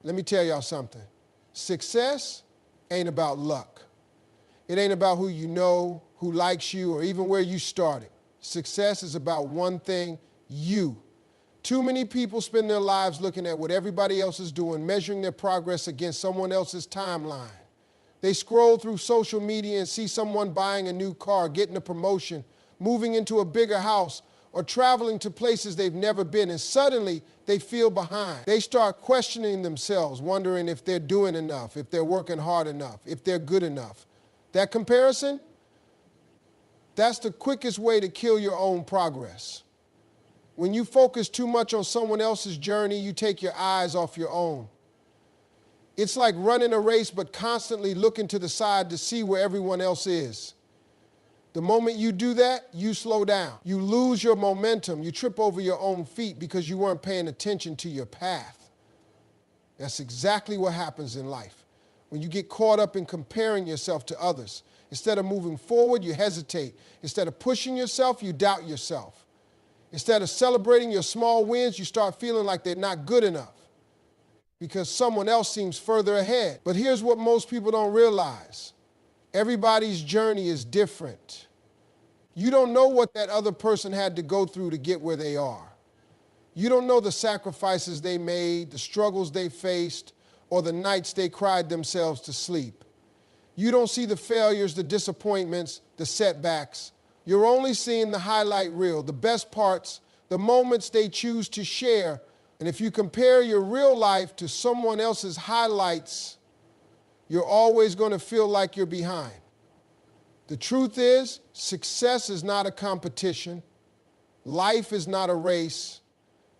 Let me tell y'all something. Success ain't about luck. It ain't about who you know, who likes you, or even where you started. Success is about one thing, you. Too many people spend their lives looking at what everybody else is doing, measuring their progress against someone else's timeline. They scroll through social media and see someone buying a new car, getting a promotion, moving into a bigger house, or traveling to places they've never been, and suddenly they feel behind. They start questioning themselves, wondering if they're doing enough, if they're working hard enough, if they're good enough. That comparison, that's the quickest way to kill your own progress. When you focus too much on someone else's journey, you take your eyes off your own. It's like running a race but constantly looking to the side to see where everyone else is. The moment you do that, you slow down. You lose your momentum. You trip over your own feet because you weren't paying attention to your path. That's exactly what happens in life. When you get caught up in comparing yourself to others, instead of moving forward, you hesitate. Instead of pushing yourself, you doubt yourself. Instead of celebrating your small wins, you start feeling like they're not good enough because someone else seems further ahead. But here's what most people don't realize. Everybody's journey is different. You don't know what that other person had to go through to get where they are. You don't know the sacrifices they made, the struggles they faced, or the nights they cried themselves to sleep. You don't see the failures, the disappointments, the setbacks. You're only seeing the highlight reel, the best parts, the moments they choose to share. And if you compare your real life to someone else's highlights, you're always going to feel like you're behind. The truth is, success is not a competition. Life is not a race.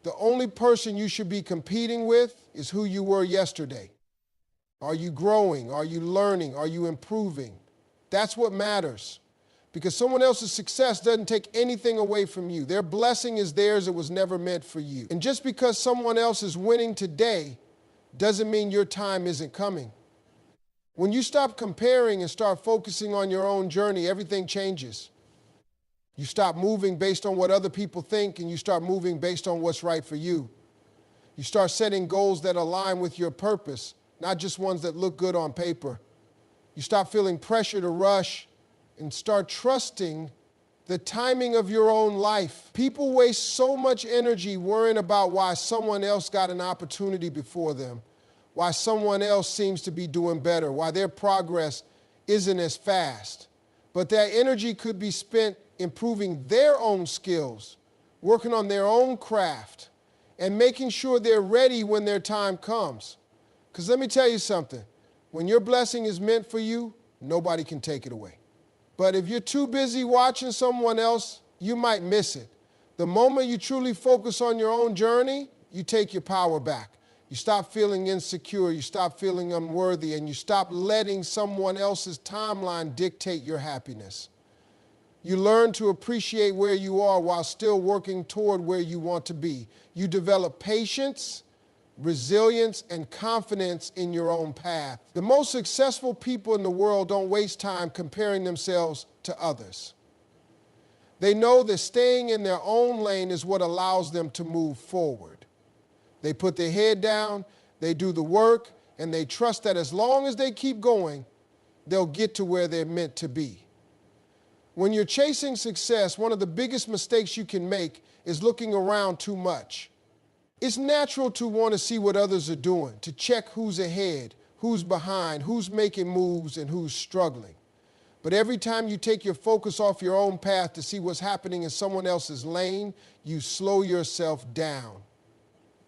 The only person you should be competing with is who you were yesterday. Are you growing? Are you learning? Are you improving? That's what matters. Because someone else's success doesn't take anything away from you. Their blessing is theirs. It was never meant for you. And just because someone else is winning today doesn't mean your time isn't coming. When you stop comparing and start focusing on your own journey, everything changes. You stop moving based on what other people think, and you start moving based on what's right for you. You start setting goals that align with your purpose, not just ones that look good on paper. You stop feeling pressure to rush and start trusting the timing of your own life. People waste so much energy worrying about why someone else got an opportunity before them, why someone else seems to be doing better, why their progress isn't as fast. But that energy could be spent improving their own skills, working on their own craft, and making sure they're ready when their time comes. Because let me tell you something, when your blessing is meant for you, nobody can take it away. But if you're too busy watching someone else, you might miss it. The moment you truly focus on your own journey, you take your power back. You stop feeling insecure, you stop feeling unworthy, and you stop letting someone else's timeline dictate your happiness. You learn to appreciate where you are while still working toward where you want to be. You develop patience, resilience, and confidence in your own path. The most successful people in the world don't waste time comparing themselves to others. They know that staying in their own lane is what allows them to move forward. They put their head down, they do the work, and they trust that as long as they keep going, they'll get to where they're meant to be. When you're chasing success, one of the biggest mistakes you can make is looking around too much. It's natural to want to see what others are doing, to check who's ahead, who's behind, who's making moves, and who's struggling. But every time you take your focus off your own path to see what's happening in someone else's lane, you slow yourself down.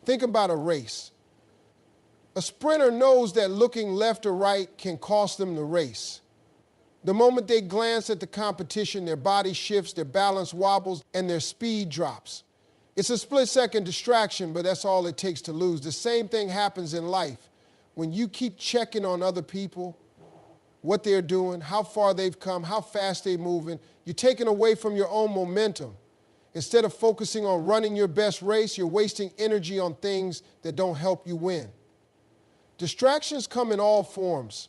Think about a race. A sprinter knows that looking left or right can cost them the race. The moment they glance at the competition, their body shifts, their balance wobbles, and their speed drops. It's a split-second distraction, but that's all it takes to lose. The same thing happens in life. When you keep checking on other people, what they're doing, how far they've come, how fast they're moving, you're taking away from your own momentum. Instead of focusing on running your best race, you're wasting energy on things that don't help you win. Distractions come in all forms.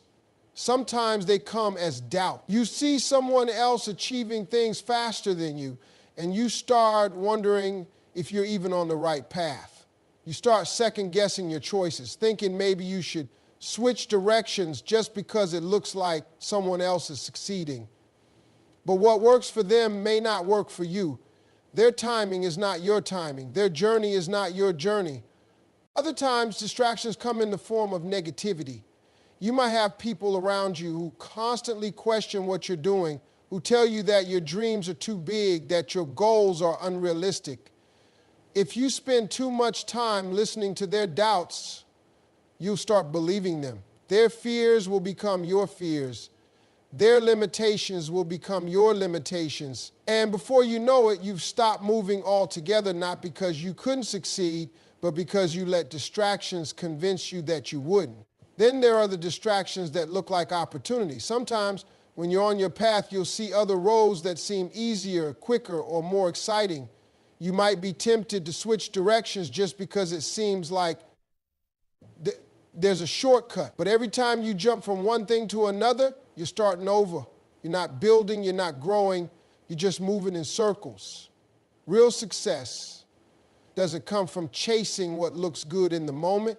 Sometimes they come as doubt. You see someone else achieving things faster than you, and you start wondering if you're even on the right path. You start second guessing your choices, thinking maybe you should switch directions just because it looks like someone else is succeeding. But what works for them may not work for you. Their timing is not your timing. Their journey is not your journey. Other times, distractions come in the form of negativity. You might have people around you who constantly question what you're doing, who tell you that your dreams are too big, that your goals are unrealistic. If you spend too much time listening to their doubts, you'll start believing them. Their fears will become your fears. Their limitations will become your limitations. And before you know it, you've stopped moving altogether, not because you couldn't succeed, but because you let distractions convince you that you wouldn't. Then there are the distractions that look like opportunities. Sometimes when you're on your path, you'll see other roads that seem easier, quicker, or more exciting. You might be tempted to switch directions just because it seems like there's a shortcut. But every time you jump from one thing to another, you're starting over. You're not building, you're not growing, you're just moving in circles. Real success doesn't come from chasing what looks good in the moment.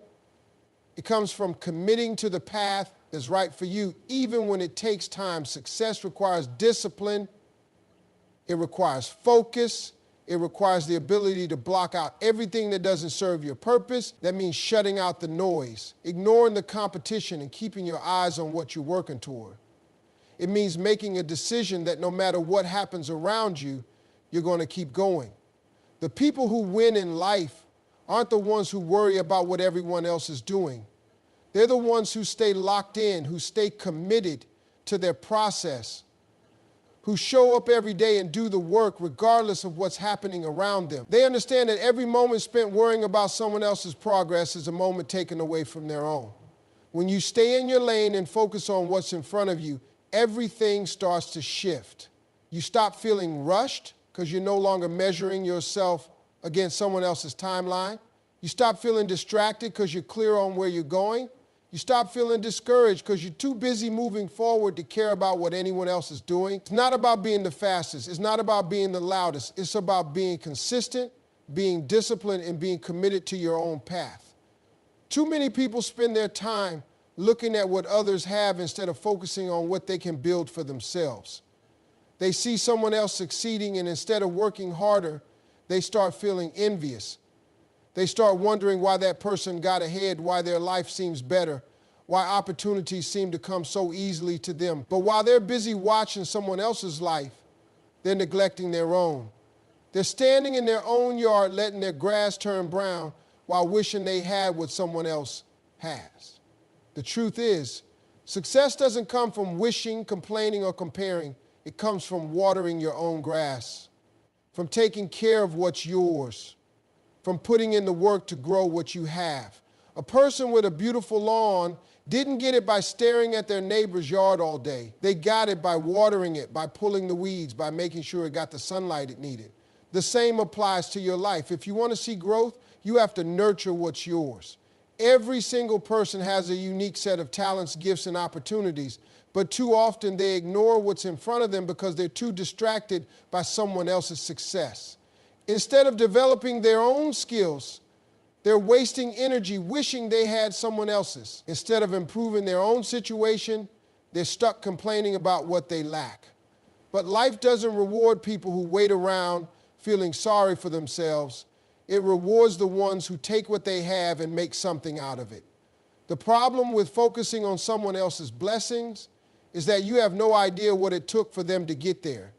It comes from committing to the path that's right for you, even when it takes time. Success requires discipline. It requires focus. It requires the ability to block out everything that doesn't serve your purpose. That means shutting out the noise, ignoring the competition, and keeping your eyes on what you're working toward. It means making a decision that no matter what happens around you, you're going to keep going. The people who win in life aren't the ones who worry about what everyone else is doing. They're the ones who stay locked in, who stay committed to their process, who show up every day and do the work regardless of what's happening around them. They understand that every moment spent worrying about someone else's progress is a moment taken away from their own. When you stay in your lane and focus on what's in front of you, everything starts to shift. You stop feeling rushed because you're no longer measuring yourself against someone else's timeline. You stop feeling distracted because you're clear on where you're going. You stop feeling discouraged because you're too busy moving forward to care about what anyone else is doing. It's not about being the fastest. It's not about being the loudest. It's about being consistent, being disciplined, and being committed to your own path. Too many people spend their time looking at what others have instead of focusing on what they can build for themselves. They see someone else succeeding, and instead of working harder, they start feeling envious. They start wondering why that person got ahead, why their life seems better, why opportunities seem to come so easily to them. But while they're busy watching someone else's life, they're neglecting their own. They're standing in their own yard letting their grass turn brown while wishing they had what someone else has. The truth is, success doesn't come from wishing, complaining, or comparing. It comes from watering your own grass, from taking care of what's yours, from putting in the work to grow what you have. A person with a beautiful lawn didn't get it by staring at their neighbor's yard all day. They got it by watering it, by pulling the weeds, by making sure it got the sunlight it needed. The same applies to your life. If you want to see growth, you have to nurture what's yours. Every single person has a unique set of talents, gifts, and opportunities, but too often they ignore what's in front of them because they're too distracted by someone else's success. Instead of developing their own skills, they're wasting energy wishing they had someone else's. Instead of improving their own situation, they're stuck complaining about what they lack. But life doesn't reward people who wait around feeling sorry for themselves. It rewards the ones who take what they have and make something out of it. The problem with focusing on someone else's blessings is that you have no idea what it took for them to get there.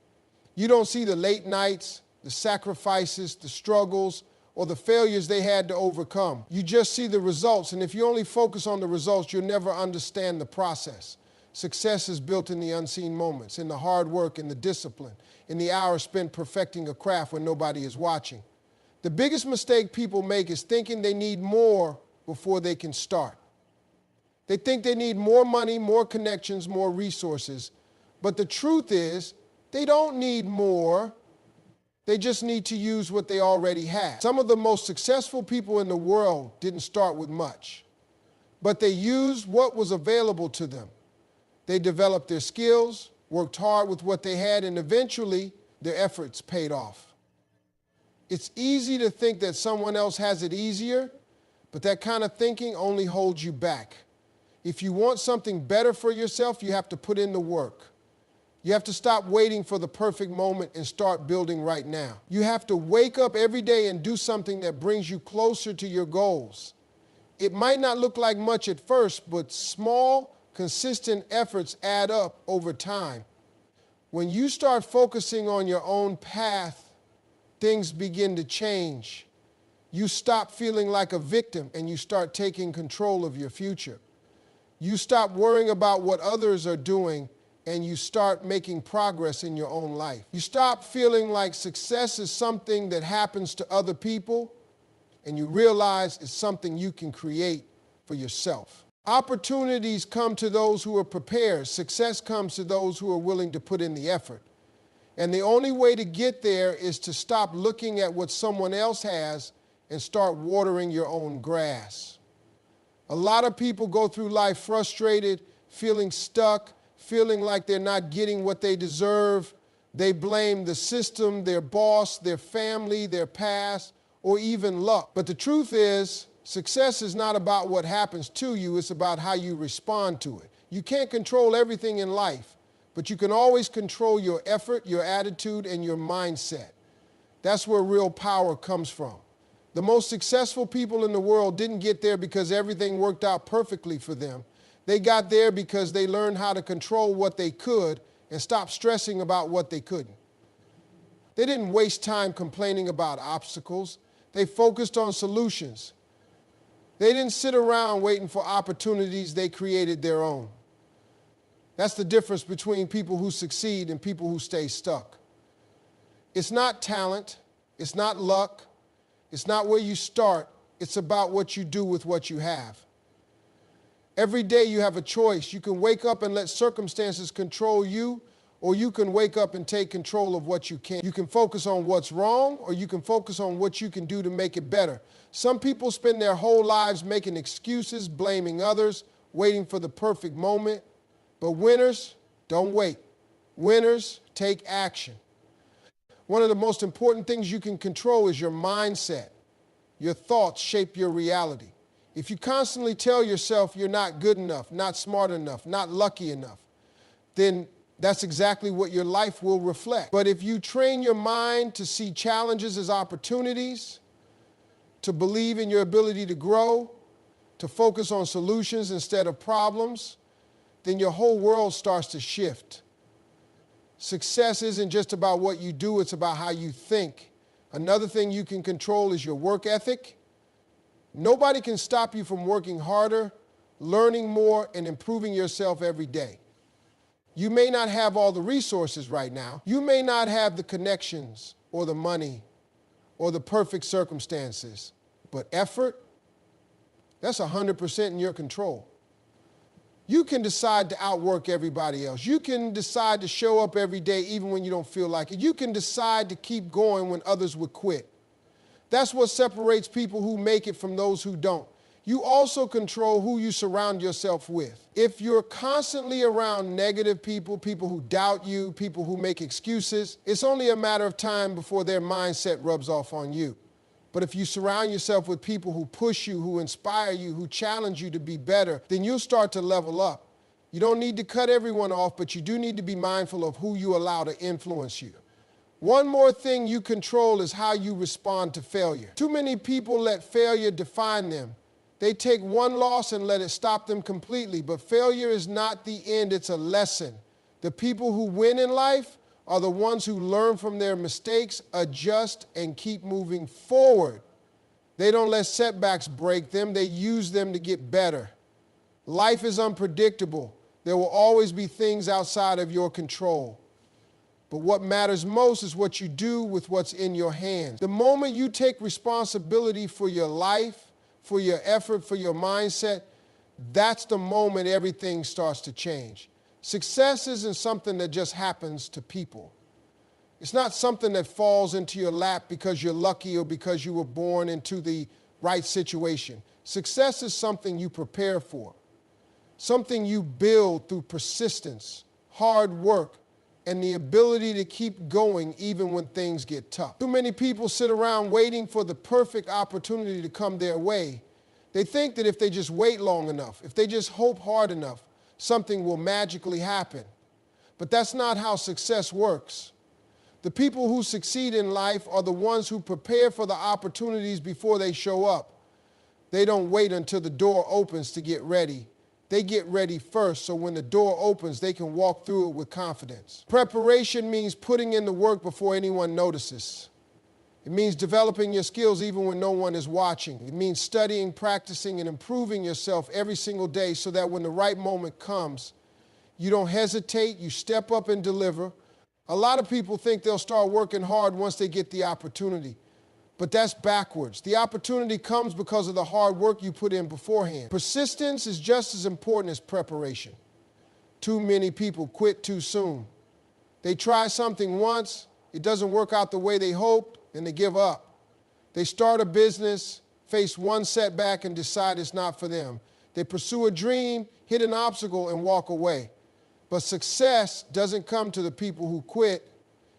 You don't see the late nights, the sacrifices, the struggles, or the failures they had to overcome. You just see the results, and if you only focus on the results, you'll never understand the process. Success is built in the unseen moments, in the hard work, in the discipline, in the hours spent perfecting a craft when nobody is watching. The biggest mistake people make is thinking they need more before they can start. They think they need more money, more connections, more resources, but the truth is they don't need more. They just need to use what they already have. Some of the most successful people in the world didn't start with much, but they used what was available to them. They developed their skills, worked hard with what they had, and eventually their efforts paid off. It's easy to think that someone else has it easier, but that kind of thinking only holds you back. If you want something better for yourself, you have to put in the work. You have to stop waiting for the perfect moment and start building right now. You have to wake up every day and do something that brings you closer to your goals. It might not look like much at first, but small, consistent efforts add up over time. When you start focusing on your own path, things begin to change. You stop feeling like a victim and you start taking control of your future. You stop worrying about what others are doing and you start making progress in your own life. You stop feeling like success is something that happens to other people, and you realize it's something you can create for yourself. Opportunities come to those who are prepared. Success comes to those who are willing to put in the effort. And the only way to get there is to stop looking at what someone else has and start watering your own grass. A lot of people go through life frustrated, feeling stuck, feeling like they're not getting what they deserve. They blame the system, their boss, their family, their past, or even luck. But the truth is, success is not about what happens to you, it's about how you respond to it. You can't control everything in life, but you can always control your effort, your attitude, and your mindset. That's where real power comes from. The most successful people in the world didn't get there because everything worked out perfectly for them. They got there because they learned how to control what they could and stop stressing about what they couldn't. They didn't waste time complaining about obstacles. They focused on solutions. They didn't sit around waiting for opportunities. They created their own. That's the difference between people who succeed and people who stay stuck. It's not talent. It's not luck. It's not where you start. It's about what you do with what you have. Every day you have a choice. You can wake up and let circumstances control you, or you can wake up and take control of what you can. You can focus on what's wrong, or you can focus on what you can do to make it better. Some people spend their whole lives making excuses, blaming others, waiting for the perfect moment. But winners don't wait. Winners take action. One of the most important things you can control is your mindset. Your thoughts shape your reality. If you constantly tell yourself you're not good enough, not smart enough, not lucky enough, then that's exactly what your life will reflect. But if you train your mind to see challenges as opportunities, to believe in your ability to grow, to focus on solutions instead of problems, then your whole world starts to shift. Success isn't just about what you do, it's about how you think. Another thing you can control is your work ethic. Nobody can stop you from working harder, learning more, and improving yourself every day. You may not have all the resources right now. You may not have the connections or the money or the perfect circumstances, but effort, that's 100% in your control. You can decide to outwork everybody else. You can decide to show up every day even when you don't feel like it. You can decide to keep going when others would quit. That's what separates people who make it from those who don't. You also control who you surround yourself with. If you're constantly around negative people, people who doubt you, people who make excuses, it's only a matter of time before their mindset rubs off on you. But if you surround yourself with people who push you, who inspire you, who challenge you to be better, then you'll start to level up. You don't need to cut everyone off, but you do need to be mindful of who you allow to influence you. One more thing you control is how you respond to failure. Too many people let failure define them. They take one loss and let it stop them completely, but failure is not the end, it's a lesson. The people who win in life are the ones who learn from their mistakes, adjust, and keep moving forward. They don't let setbacks break them, they use them to get better. Life is unpredictable. There will always be things outside of your control. But what matters most is what you do with what's in your hands. The moment you take responsibility for your life, for your effort, for your mindset, that's the moment everything starts to change. Success isn't something that just happens to people. It's not something that falls into your lap because you're lucky or because you were born into the right situation. Success is something you prepare for, something you build through persistence, hard work, and the ability to keep going even when things get tough. Too many people sit around waiting for the perfect opportunity to come their way. They think that if they just wait long enough, if they just hope hard enough, something will magically happen. But that's not how success works. The people who succeed in life are the ones who prepare for the opportunities before they show up. They don't wait until the door opens to get ready. They get ready first, so when the door opens, they can walk through it with confidence. Preparation means putting in the work before anyone notices. It means developing your skills even when no one is watching. It means studying, practicing, and improving yourself every single day so that when the right moment comes, you don't hesitate, you step up and deliver. A lot of people think they'll start working hard once they get the opportunity. But that's backwards. The opportunity comes because of the hard work you put in beforehand. Persistence is just as important as preparation. Too many people quit too soon. They try something once, it doesn't work out the way they hoped, and they give up. They start a business, face one setback, and decide it's not for them. They pursue a dream, hit an obstacle, and walk away. But success doesn't come to the people who quit.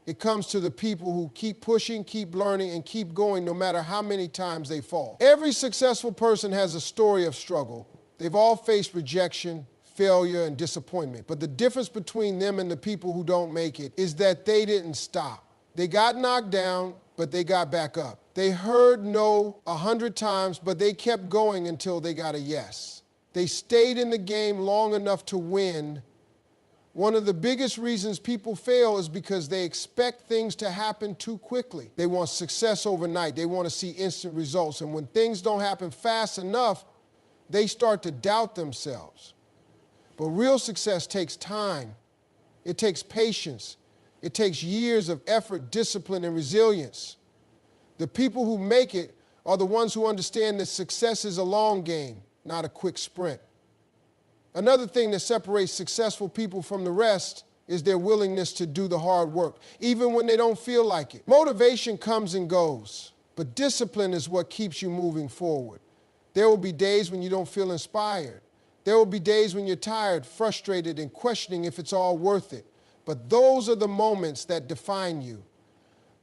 It comes to the people who keep pushing, keep learning, and keep going no matter how many times they fall. Every successful person has a story of struggle. They've all faced rejection, failure, and disappointment. But the difference between them and the people who don't make it is that they didn't stop. They got knocked down, but they got back up. They heard no 100 times, but they kept going until they got a yes. They stayed in the game long enough to win. One of the biggest reasons people fail is because they expect things to happen too quickly. They want success overnight. They want to see instant results. And when things don't happen fast enough, they start to doubt themselves. But real success takes time. It takes patience. It takes years of effort, discipline, and resilience. The people who make it are the ones who understand that success is a long game, not a quick sprint. Another thing that separates successful people from the rest is their willingness to do the hard work, even when they don't feel like it. Motivation comes and goes, but discipline is what keeps you moving forward. There will be days when you don't feel inspired. There will be days when you're tired, frustrated, and questioning if it's all worth it. But those are the moments that define you.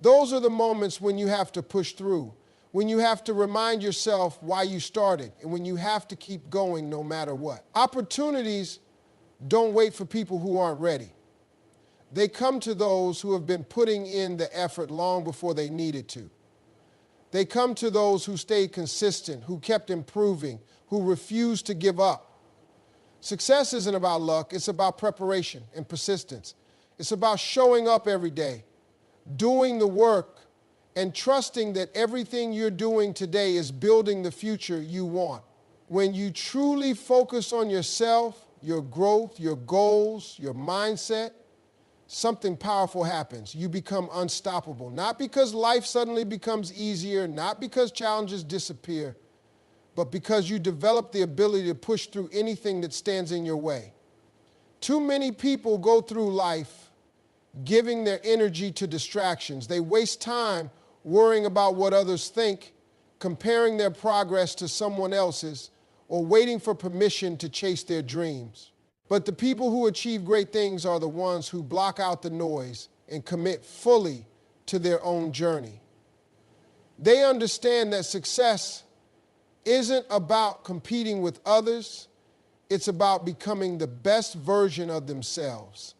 Those are the moments when you have to push through, when you have to remind yourself why you started, and when you have to keep going no matter what. Opportunities don't wait for people who aren't ready. They come to those who have been putting in the effort long before they needed to. They come to those who stayed consistent, who kept improving, who refused to give up. Success isn't about luck, it's about preparation and persistence. It's about showing up every day, doing the work, and trusting that everything you're doing today is building the future you want. When you truly focus on yourself, your growth, your goals, your mindset, something powerful happens. You become unstoppable. Not because life suddenly becomes easier, not because challenges disappear, but because you develop the ability to push through anything that stands in your way. Too many people go through life giving their energy to distractions. They waste time worrying about what others think, comparing their progress to someone else's, or waiting for permission to chase their dreams. But the people who achieve great things are the ones who block out the noise and commit fully to their own journey. They understand that success isn't about competing with others, it's about becoming the best version of themselves.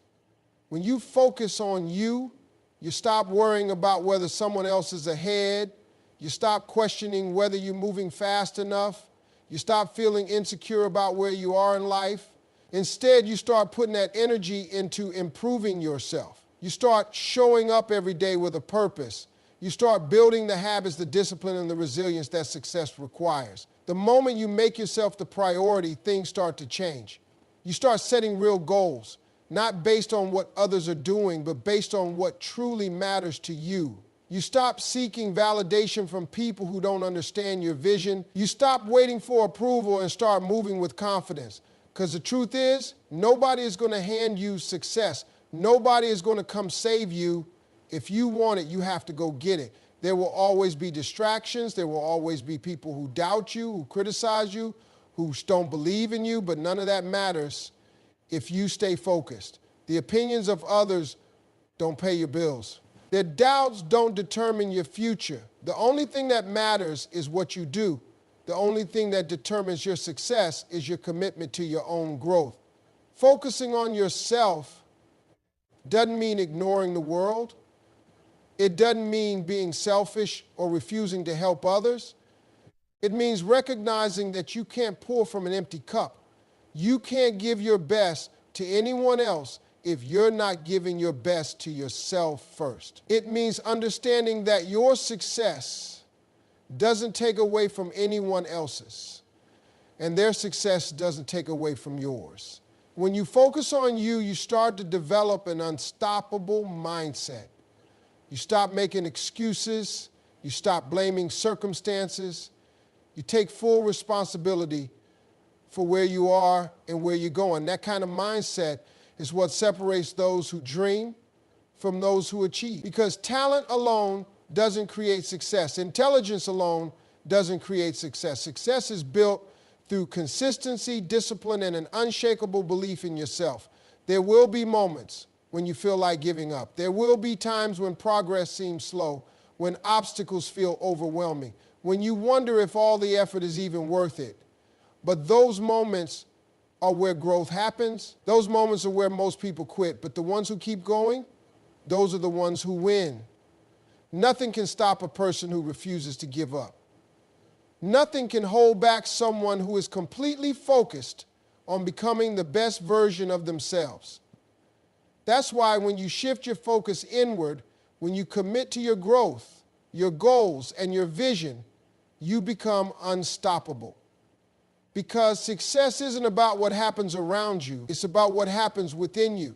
When you focus on you, you stop worrying about whether someone else is ahead. You stop questioning whether you're moving fast enough. You stop feeling insecure about where you are in life. Instead, you start putting that energy into improving yourself. You start showing up every day with a purpose. You start building the habits, the discipline, and the resilience that success requires. The moment you make yourself the priority, things start to change. You start setting real goals. Not based on what others are doing, but based on what truly matters to you. You stop seeking validation from people who don't understand your vision. You stop waiting for approval and start moving with confidence. Because the truth is, nobody is going to hand you success. Nobody is going to come save you. If you want it, you have to go get it. There will always be distractions. There will always be people who doubt you, who criticize you, who don't believe in you, but none of that matters if you stay focused. The opinions of others don't pay your bills. Their doubts don't determine your future. The only thing that matters is what you do. The only thing that determines your success is your commitment to your own growth. Focusing on yourself doesn't mean ignoring the world. It doesn't mean being selfish or refusing to help others. It means recognizing that you can't pour from an empty cup. You can't give your best to anyone else if you're not giving your best to yourself first. It means understanding that your success doesn't take away from anyone else's, and their success doesn't take away from yours. When you focus on you, you start to develop an unstoppable mindset. You stop making excuses. You stop blaming circumstances. You take full responsibility for where you are and where you're going. That kind of mindset is what separates those who dream from those who achieve. Because talent alone doesn't create success. Intelligence alone doesn't create success. Success is built through consistency, discipline, and an unshakable belief in yourself. There will be moments when you feel like giving up. There will be times when progress seems slow, when obstacles feel overwhelming, when you wonder if all the effort is even worth it. But those moments are where growth happens. Those moments are where most people quit. But the ones who keep going, those are the ones who win. Nothing can stop a person who refuses to give up. Nothing can hold back someone who is completely focused on becoming the best version of themselves. That's why when you shift your focus inward, when you commit to your growth, your goals, and your vision, you become unstoppable. Because success isn't about what happens around you. It's about what happens within you.